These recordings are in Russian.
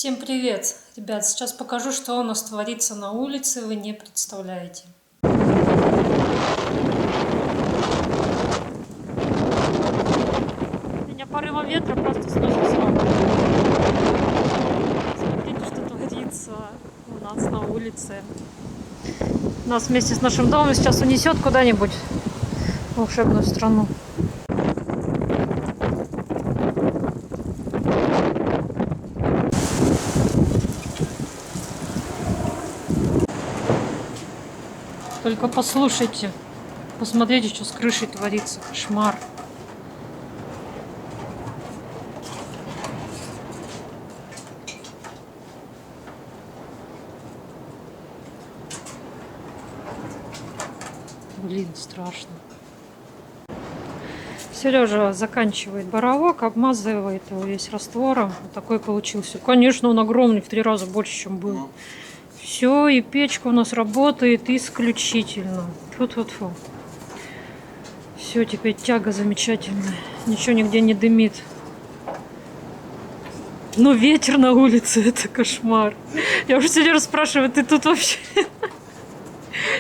Всем привет! Ребят, сейчас покажу, что у нас творится на улице, вы не представляете. Меня порывом ветра просто сносит с вами. Смотрите, что творится у нас на улице. Нас вместе с нашим домом сейчас унесет куда-нибудь в волшебную страну. Только послушайте, посмотрите, что с крышей творится. Кошмар. Блин, страшно. Сережа заканчивает боровок, обмазывает его весь раствором. Вот такой получился. Конечно, он огромный, в 3 раза больше, чем был. Все, и печка у нас работает исключительно. Фу-фу-фу. Все, теперь тяга замечательная. Ничего нигде не дымит. Но ветер на улице — это кошмар. Я уже Сережа спрашиваю, ты тут вообще...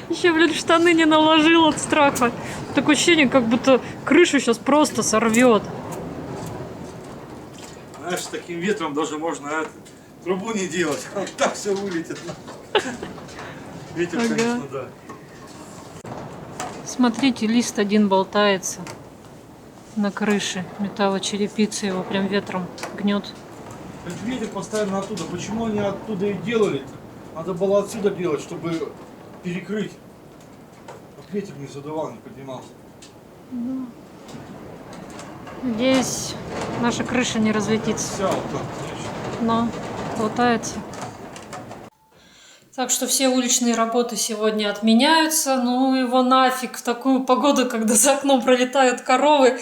Еще, блин, штаны не наложил от страха. Такое ощущение, как будто крышу сейчас просто сорвет. Знаешь, с таким ветром даже можно трубу не делать. Так все вылетит. Ветер, Ага. конечно, да. Смотрите, лист один болтается на крыше металлочерепицы, его прям ветром гнет. Этот ветер постоянно оттуда. Почему они оттуда и делали-то? Надо было отсюда делать, чтобы перекрыть. Вот ветер не задувал, не поднимался. Надеюсь, наша крыша не разлетится. Вся вот так, конечно. Но болтается. Так что все уличные работы сегодня отменяются. Ну его нафиг в такую погоду, когда за окном пролетают коровы.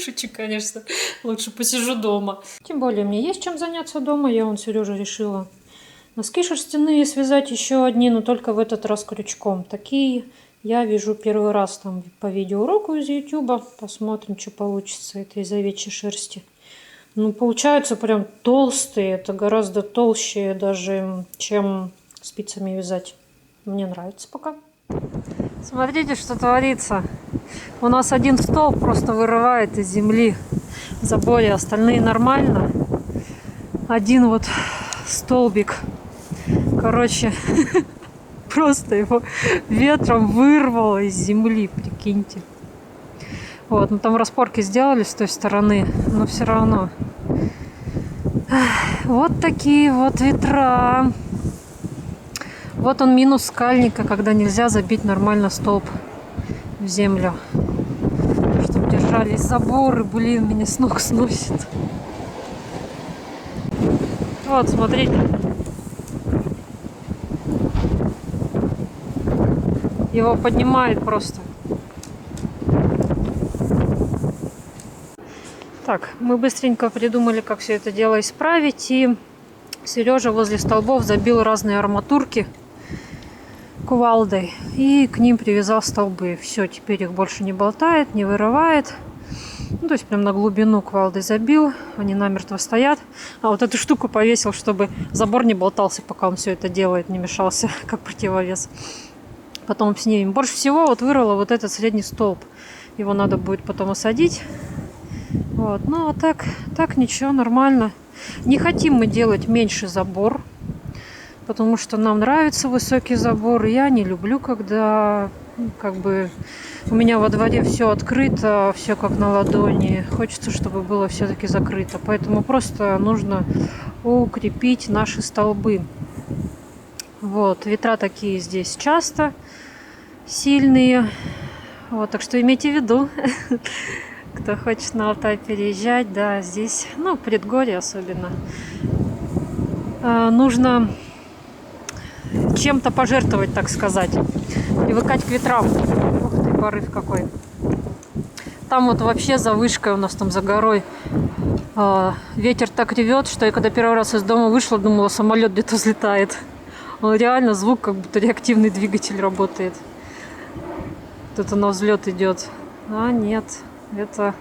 Шучу, конечно. Лучше посижу дома. Тем более мне есть чем заняться дома. Я вон Сережа решила носки шерстяные связать еще одни, но только в этот раз крючком. Такие я вяжу первый раз там по видеоуроку из YouTube. Посмотрим, что получится. Это из овечьей шерсти. Ну, получаются прям толстые. Это гораздо толще даже, чем спицами вязать. Мне нравится пока. Смотрите, что творится. У нас один столб просто вырывает из земли в заборе. Остальные нормально. Один вот столбик. Короче, просто его ветром вырвало из земли, прикиньте. Вот, ну там распорки сделали с той стороны, но все равно. Вот такие вот ветра. Вот он минус скальника, когда нельзя забить нормально столб в землю. Чтобы держались заборы, блин, меня с ног сносит. Вот, смотрите. Его поднимает просто. Так, мы быстренько придумали, как все это дело исправить. И Сережа возле столбов забил разные арматурки кувалдой. И к ним привязал столбы. Все, теперь их больше не болтает, не вырывает. Ну, то есть прям на глубину кувалдой забил. Они намертво стоят. А вот эту штуку повесил, чтобы забор не болтался, пока он все это делает, не мешался, как противовес. Потом снимем. Больше всего вот вырвало вот этот средний столб. Его надо будет потом осадить. Вот. Ну, а так ничего, нормально. Не хотим мы делать меньше забор, потому что нам нравится высокий забор. Я не люблю, когда как бы у меня во дворе все открыто, все как на ладони. Хочется, чтобы было все-таки закрыто. Поэтому просто нужно укрепить наши столбы. Вот, ветра такие здесь часто сильные. Вот, так что имейте в виду, кто хочет на Алтай переезжать, да, здесь, ну, в предгорье особенно, нужно чем-то пожертвовать, так сказать, привыкать к ветрам. Ух ты, порыв какой. Там вот вообще за вышкой у нас там за горой ветер так ревет, что я когда первый раз из дома вышла, думала, самолет где-то взлетает. Он реально звук, как будто реактивный двигатель работает. Тут на взлет идет. А нет, это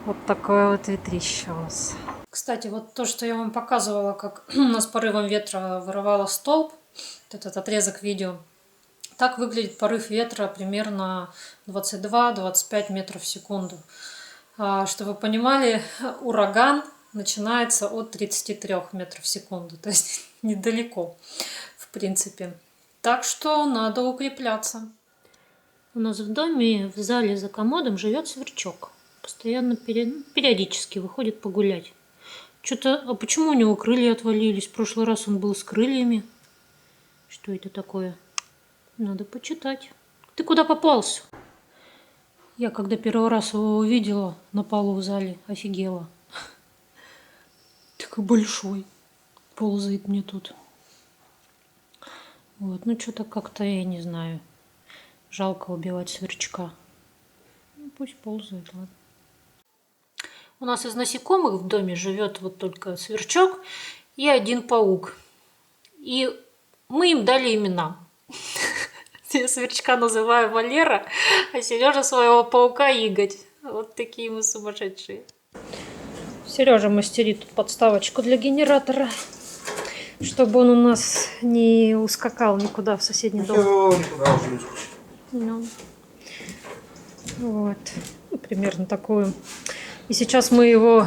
вот такое вот ветрище у нас. Кстати, вот то, что я вам показывала, как у нас порывом ветра вырывало столб, вот этот отрезок видео, так выглядит порыв ветра примерно 22-25 метров в секунду. Чтобы вы понимали, ураган начинается от 33 метров в секунду, то есть недалеко, в принципе. Так что надо укрепляться. У нас в доме, в зале за комодом живет сверчок. Постоянно, периодически выходит погулять. Что-то, а почему у него крылья отвалились? В прошлый раз он был с крыльями. Что это такое? Надо почитать. Ты куда попался? Я когда первый раз его увидела на полу в зале, офигела. Такой большой. Ползает мне тут. Вот, ну что-то как-то, я не знаю. Жалко убивать сверчка. Ну, пусть ползает, ладно. У нас из насекомых в доме живет вот только сверчок и один паук. И мы им дали имена. Я сверчка называю Валера, а Сережа своего паука Игорь. Вот такие мы сумасшедшие. Сережа мастерит тут подставочку для генератора, чтобы он у нас не ускакал никуда в соседний дом. Никуда уже не скучно. Ну, вот. Ну, примерно такую. И сейчас мы его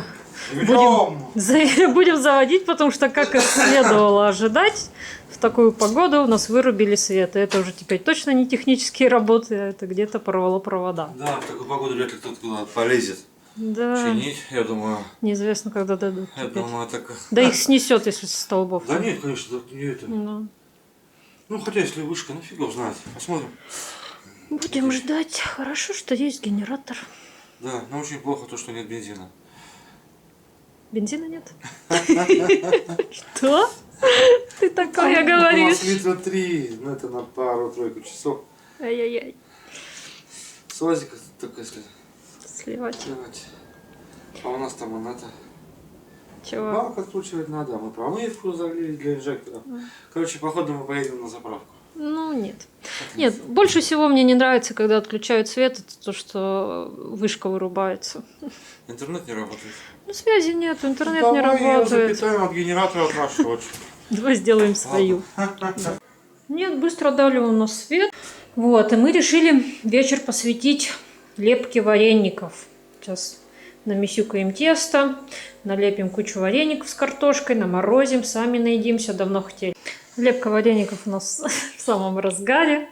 будем заводить, потому что, как и следовало ожидать, в такую погоду у нас вырубили свет. И это уже теперь точно не технические работы, а это где-то порвало провода. Да, в такую погоду вряд ли кто-то куда полезет. Да. Чинить, я думаю. Неизвестно, когда дадут. Я думаю, так. Да их снесет, если со столбов. Да нет, конечно, так не это. Ну. Ну, хотя, если вышка, ну фиг его знает. Посмотрим. Будем ждать. Хорошо, что есть генератор. Да, но очень плохо то, что нет бензина. Бензина нет? Что? Ты такое говоришь? Литра 3, ну это на пару-тройку часов. Ай-яй-яй. С УАЗика только если Сливать. А у нас там он это... Чего? Балк откручивать надо, а мы промывку залили для инжектора. Короче, походу мы поедем на заправку. Ну, нет. Нет, больше всего мне не нравится, когда отключают свет, это то, что вышка вырубается. Интернет не работает. Ну, связи нет, интернет Давай не работает. Ее запитаем от генератора от нашего. Давай сделаем свою. Нет, быстро дали у нас свет. Вот, и мы решили вечер посвятить лепке вареников. Сейчас намесюкаем тесто, налепим кучу вареников с картошкой, наморозим, сами наедимся, давно хотели. Лепка вареников у нас в самом разгаре.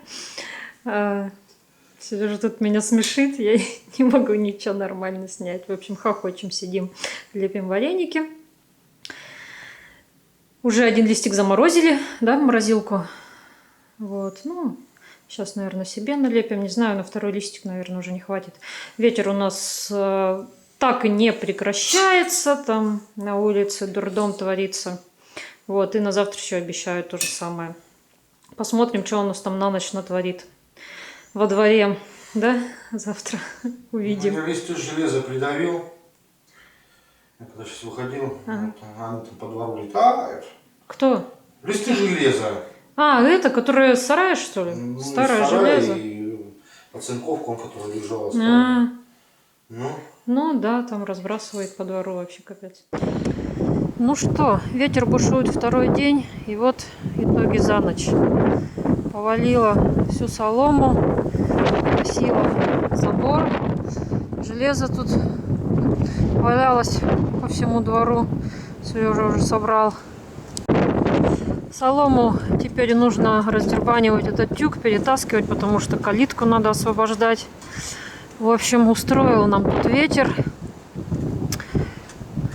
Сережа тут меня смешит, я не могу ничего нормально снять. В общем, хохочем, сидим, лепим вареники. Уже один листик заморозили, да, в морозилку. Вот, ну, сейчас, наверное, себе налепим. Не знаю, на второй листик, наверное, уже не хватит. Ветер у нас так и не прекращается. Там на улице дурдом творится. Вот, и на завтра еще обещают то же самое. Посмотрим, что у нас там на ночь натворит во дворе. Да, завтра увидим. Я листья железа придавил. Я когда сейчас выходил, они там по двору летают. Кто? Листы железа. А, это, которое сарая, что ли? Ну, Старое сарай железо. И оцинковку, он, который лежал. Ну да, там разбрасывает по двору вообще капец. Ну что, ветер бушует второй день, и вот итоги за ночь. Повалила всю солому, косила забор, железо тут валялось по всему двору, Сережа уже собрал. Солому теперь нужно раздербанивать этот тюк, перетаскивать, потому что калитку надо освобождать. В общем, устроил нам тут ветер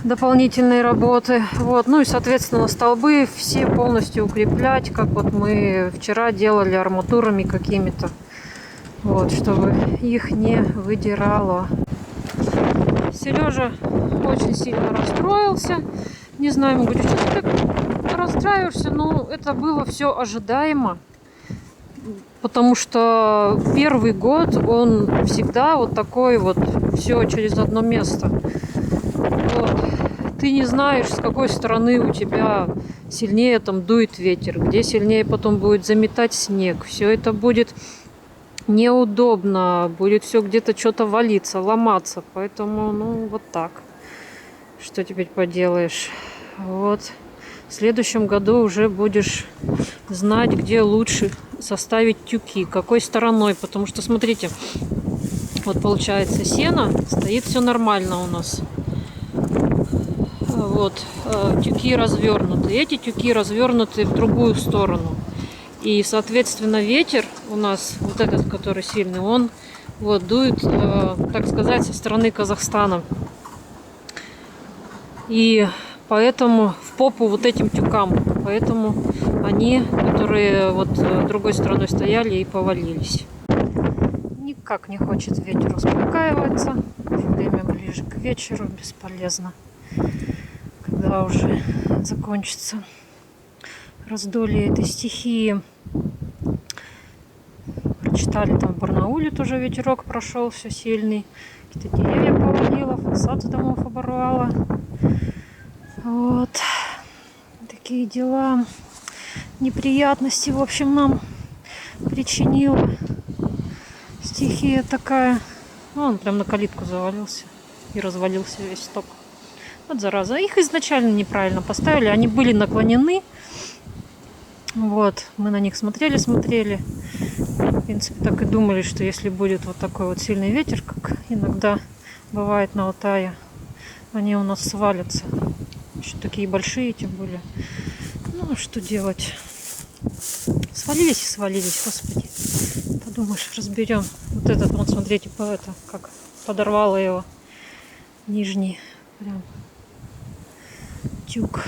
дополнительные работы. Вот. Ну и, соответственно, столбы все полностью укреплять, как вот мы вчера делали арматурами какими-то. Вот, чтобы их не выдирало. Сережа очень сильно расстроился. Не знаю, ему говорю, что ты так расстраиваешься? Ну, это было все ожидаемо. Потому что первый год он всегда вот такой вот, все через одно место. Вот. Ты не знаешь, с какой стороны у тебя сильнее там дует ветер, где сильнее потом будет заметать снег. Все это будет неудобно, будет все где-то что-то валиться, ломаться. Поэтому, ну, вот так. Что теперь поделаешь? Вот. В следующем году уже будешь знать, где лучше составить тюки, какой стороной. Потому что, смотрите, вот получается сено, стоит все нормально у нас. Вот, тюки развернуты. Эти тюки развернуты в другую сторону. И, соответственно, ветер у нас, вот этот, который сильный, он вот дует, так сказать, со стороны Казахстана. И поэтому в попу вот этим тюкам. Поэтому они, которые вот другой стороной стояли, и повалились. Никак не хочет ветер успокаиваться. Время ближе к вечеру, бесполезно. Когда уже закончится раздолье этой стихии. Прочитали, там в Барнауле тоже ветерок прошел, все сильный. Какие-то деревья повалило, фасады домов оборвало. Вот. Такие дела. Неприятности, в общем, нам причинила стихия такая. Он прям на калитку завалился и развалился весь сток. Вот зараза. Их изначально неправильно поставили. Они были наклонены. Вот. Мы на них смотрели. В принципе, так и думали, что если будет вот такой вот сильный ветер, как иногда бывает на Алтае, они у нас свалятся. Еще такие большие, тем более. Ну, что делать? Свалились и свалились, господи. Подумаешь, разберем. Вот этот, вот смотрите, как подорвало его. Нижний. Прям. Тюк.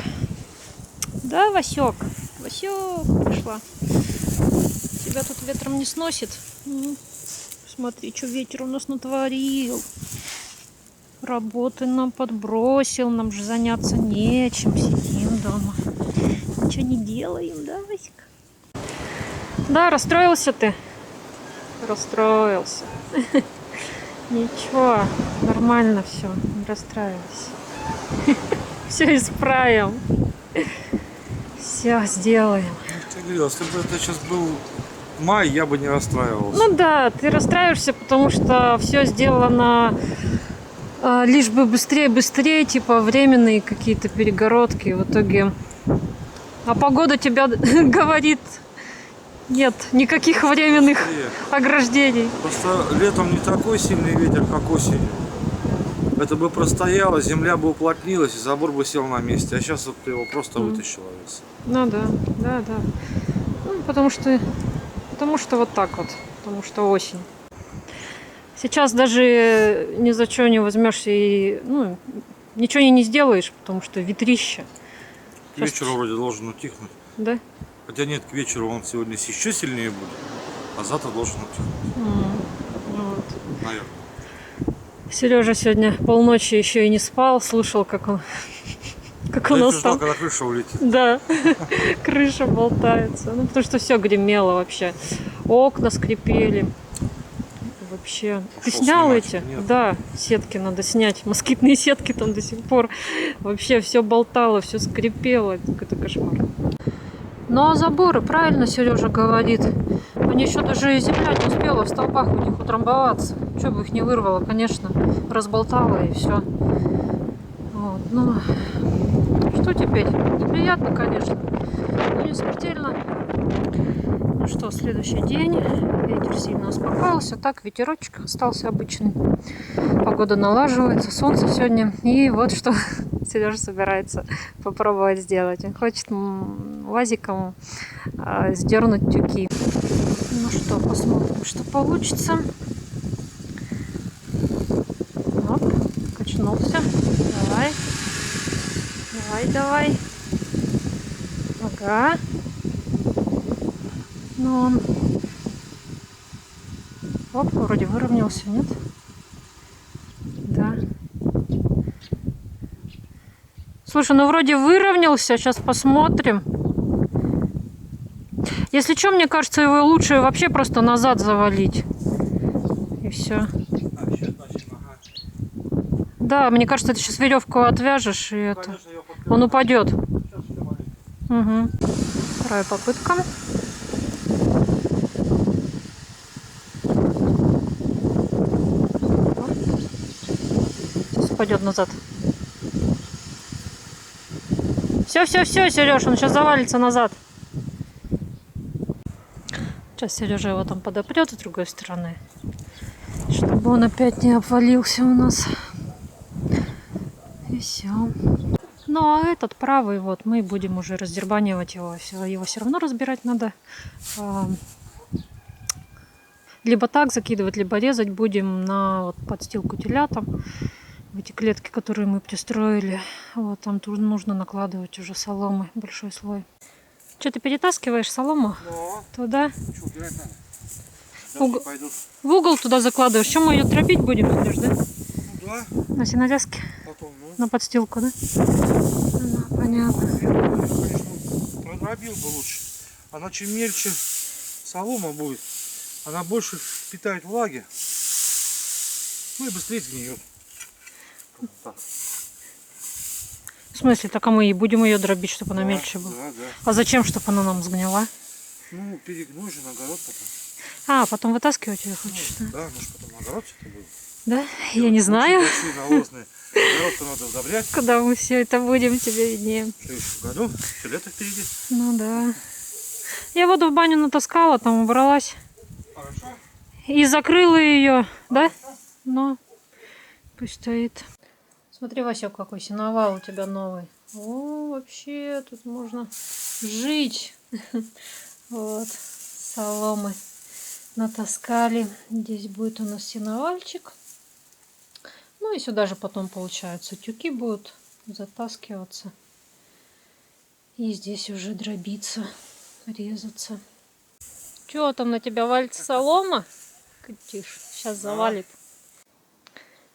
Да, Васек? Васек пришла. Тебя тут ветром не сносит? Смотри, что ветер у нас натворил. Работы нам подбросил. Нам же заняться нечем. Сидим дома. Ничего не делаем, да, Васик? Да, расстроился ты? Расстроился. Ничего, нормально все. Не расстраивайся. Все исправим. Все сделаем. Я говорил, если бы это сейчас был май, я бы не расстраивался. Ну да, ты расстраиваешься, потому что все сделано лишь бы быстрее, типа временные какие-то перегородки. В итоге. А погода тебя говорит, нет никаких временных ограждений. Просто летом не такой сильный ветер, как осенью. Это бы простояло, земля бы уплотнилась, и забор бы сел на месте. А сейчас вот его просто вытащило. Ну да. Ну, потому что вот так вот. Потому что осень. Сейчас даже ни за что не возьмешься и ничего не сделаешь, потому что ветрище. К вечеру вроде должен утихнуть. Да? Хотя нет, к вечеру он сегодня еще сильнее будет, а завтра должен утихнуть. Вот. Наверное. Сережа сегодня полночи еще и не спал, слушал, как он у нас там. Когда крыша улетит. Да, крыша болтается. Ну, потому что все гремело вообще. Окна скрипели. Вообще. Ты снял эти? Нет. Да, сетки надо снять. Москитные сетки там до сих пор. Вообще все болтало, все скрипело. Это кошмар. Ну а заборы, правильно Сережа говорит. Они еще даже земля не успела в столбах у них утрамбоваться. Что бы их не вырвало, конечно. Разболтало и все. Вот, ну, что теперь? Неприятно, конечно. Но не смертельно. Ну что, следующий день. Ветер сильно успокоился. Так, ветерочек остался обычный. Погода налаживается. Солнце сегодня. И вот что Сережа собирается попробовать сделать. Он хочет лазиком сдернуть тюки. Ну что, посмотрим, что получится. Оп, качнулся. Давай. Ага. Ну он. Оп, вроде выровнялся, нет? Да. Слушай, ну вроде выровнялся. Сейчас посмотрим. Если что, мне кажется, его лучше вообще просто назад завалить. И все. Да, мне кажется, ты сейчас веревку отвяжешь, и это он упадет. Угу. Вторая попытка. Сейчас упадет назад. Все, Сереж, он сейчас завалится назад. Сейчас Сережа его там подопрет с другой стороны, чтобы он опять не обвалился у нас. И все. Ну а этот правый, вот мы будем уже раздербанивать его. Его все равно разбирать надо. Либо так закидывать, либо резать будем на вот подстилку телятам. В эти клетки, которые мы пристроили. Вот там тоже нужно накладывать уже соломы, большой слой. Что, ты перетаскиваешь солому? Да. Туда? Что, убирать надо? Угол. Пойдут. В угол туда закладываешь. Чем мы ее тропить будем, Сереж, да? Ну да. На сенорезке? Потом, ну. На подстилку, да? Ну, понятно. Конечно, продробил бы лучше. Она чем мельче солома будет, она больше впитает влаги. Ну и быстрее сгниет. Так. В смысле, так а мы и будем ее дробить, чтобы она мельче была? Да, да. А зачем, чтобы она нам сгнила? Ну, перегной же на огород потом. А, потом вытаскивать ее хочешь, да? Да, может потом на огород все это будет. Да? Я не знаю. Большие навозные. Огород-то надо удобрять. Куда мы все это будем, тебе виднее. В следующем году все лето впереди. Ну да. Я воду в баню натаскала, там убралась. Хорошо. И закрыла ее, да? Ну, пусть стоит. Смотри, Васек, какой сеновал у тебя новый. О, вообще, тут можно жить. Вот, соломы натаскали. Здесь будет у нас сеновальчик. Ну и сюда же потом, получается, тюки будут затаскиваться. И здесь уже дробиться, резаться. Чего там на тебя валится солома? Тише, сейчас завалит.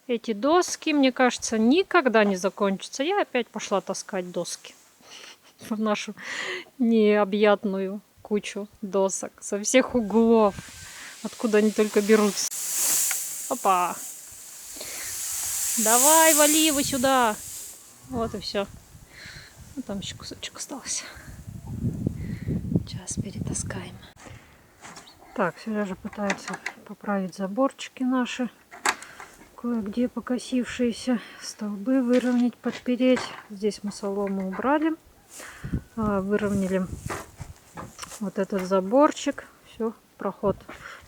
Эти доски, мне кажется, никогда не закончатся. Я опять пошла таскать доски в нашу необъятную кучу досок со всех углов, откуда они только берутся. Опа! Давай, вали его сюда! Вот и все. Ну, там еще кусочек остался. Сейчас перетаскаем. Так, Сережа пытается поправить заборчики наши. Кое-где покосившиеся, столбы выровнять, подпереть. Здесь мы солому убрали, выровняли вот этот заборчик. Все, проход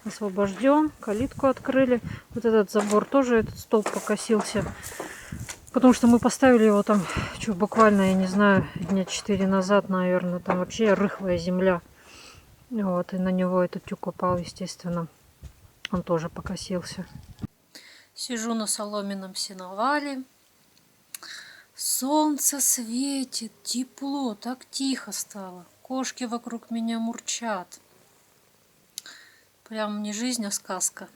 освобожден, калитку открыли. Вот этот забор тоже, этот столб покосился, потому что мы поставили его там, буквально, я не знаю, дня 4 назад, наверное. Там вообще рыхлая земля. Вот, и на него этот тюк упал, естественно. Он тоже покосился. Сижу на соломенном сеновале. Солнце светит, тепло, так тихо стало. Кошки вокруг меня мурчат. Прям не жизнь, а сказка.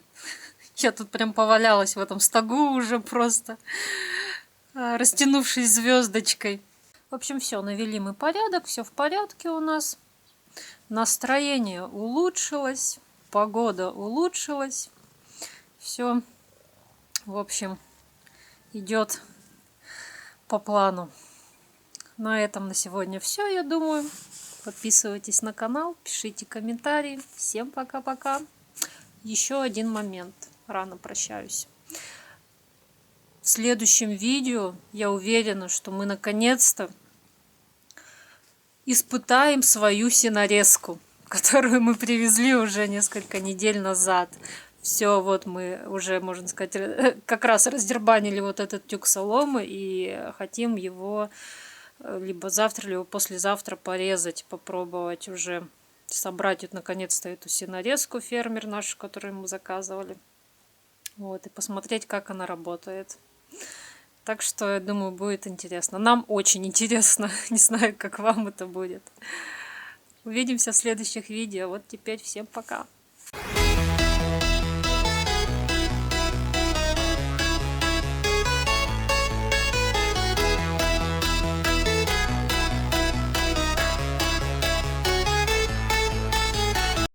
Я тут прям повалялась в этом стогу уже просто, растянувшись звездочкой. В общем, все, навели мы порядок, все в порядке у нас. Настроение улучшилось, погода улучшилась. Все. В общем, идет по плану. На этом на сегодня все, я думаю. Подписывайтесь на канал, пишите комментарии. Всем пока-пока. Еще один момент. Рано прощаюсь. В следующем видео я уверена, что мы наконец-то испытаем свою сенорезку, которую мы привезли уже несколько недель назад. Все, вот мы уже, можно сказать, как раз раздербанили вот этот тюк соломы и хотим его либо завтра, либо послезавтра порезать, попробовать уже собрать вот наконец-то эту сенорезку, фермер наш, которую мы заказывали. Вот, и посмотреть, как она работает. Так что, я думаю, будет интересно. Нам очень интересно. Не знаю, как вам это будет. Увидимся в следующих видео. Вот теперь всем пока.